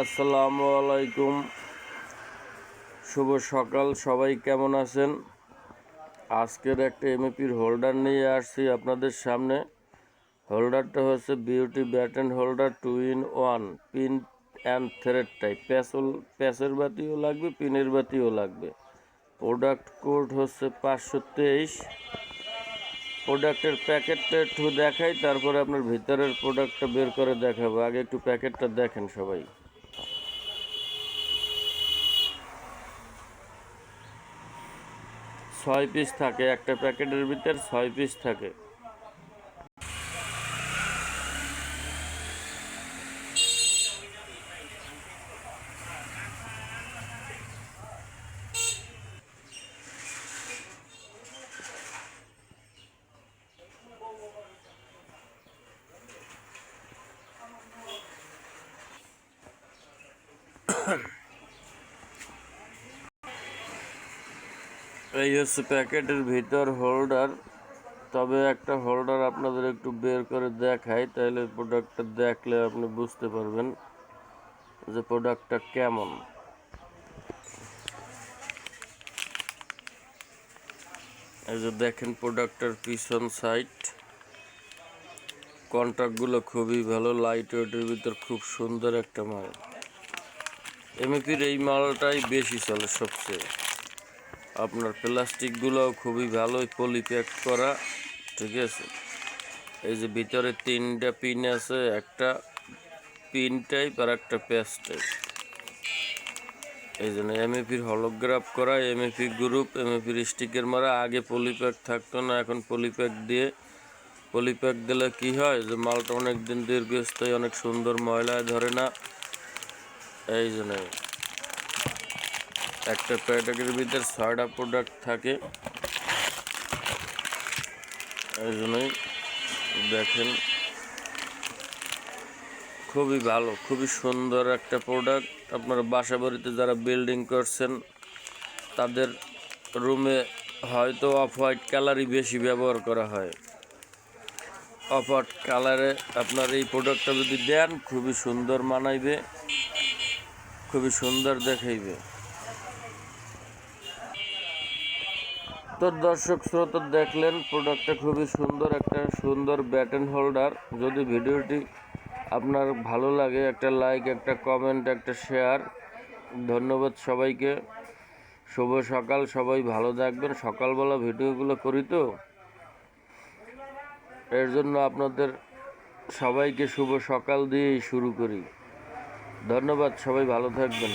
আসসালামু আলাইকুম, শুভ সকাল। সবাই কেমন আছেন? আজকের একটা এমএপির হোল্ডার নিয়ে আসছি আপনাদের সামনে। হোল্ডারটা হচ্ছে beauty button holder 2-in-1 pin and thread type. প্যাচের বাতিও লাগবে, পিনের বাতিও লাগবে। প্রোডাক্ট কোড হচ্ছে 523। প্রোডাক্টের প্যাকেটটা একটু দেখাই, তারপরে আপনার ভিতরের প্রোডাক্টটা বের করে দেখাবো। আগে একটু প্যাকেটটা দেখেন সবাই। 6 পিস থাকে, একটা প্যাকেটের ভিতর 6 পিস থাকে। এই হচ্ছে প্যাকেটের ভিতর হোল্ডার। তবে একটা হোল্ডার আপনাদের একটু বের করে দেখাই, তাহলে প্রোডাক্টটা দেখলে আপনি বুঝতে পারবেন যে প্রোডাক্টটা কেমন। এই যে দেখেন প্রোডাক্টের পিছন সাইড, কন্ট্রাক্টগুলো খুবই ভালো, লাইট ওয়েটের ভিতর খুব সুন্দর একটা মাল। এমএপির এই মালটাই বেশি চলে সবচেয়ে। আপনার প্লাস্টিকগুলোও খুবই ভালোই পলিপ্যাক করা, ঠিক আছে। এই যে ভিতরে 3টা পিন আছে, একটা পিন টাইপ আর একটা প্যাচ টাইপ। এই জন্য এমএপির হলোগ্রাফ করা, এমএপি গ্রুপ, এমএপির স্টিকের মারা। আগে পলিপ্যাক থাকতো না, এখন পলিপ্যাক দিয়ে। পলিপ্যাক দিলে কি হয় যে মালটা অনেক দিন দীর্ঘস্থায়ী, অনেক সুন্দর, ময়লায় ধরে না। এই জন্য একটা প্যাকেটের ভিতর 6টা প্রোডাক্ট থাকে। এই জন্যই দেখেন খুবই ভালো, খুবই সুন্দর একটা প্রোডাক্ট। আপনার বাসা বাড়িতে যারা বিল্ডিং করছেন তাদের রুমে হয়তো অফ হোয়াইট কালারই বেশি ব্যবহার করা হয়। অফ হোয়াইট কালারে আপনার এই প্রোডাক্টটা যদি দেন খুবই সুন্দর মানাইবে, খুবই সুন্দর দেখাইবে। তো দর্শক শ্রোতা দেখলেন প্রোডাক্টটা খুবই সুন্দর, একটা সুন্দর ব্যাটেন হোল্ডার। যদি ভিডিওটি আপনার ভালো লাগে একটা লাইক, একটা কমেন্ট, একটা শেয়ার। ধন্যবাদ সবাইকে। শুভ সকাল, সবাই ভালো থাকবেন। সকালবেলা ভিডিওগুলো করি তো, এর জন্য আপনাদের সবাইকে শুভ সকাল দিয়েই শুরু করি। ধন্যবাদ, সবাই ভালো থাকবেন।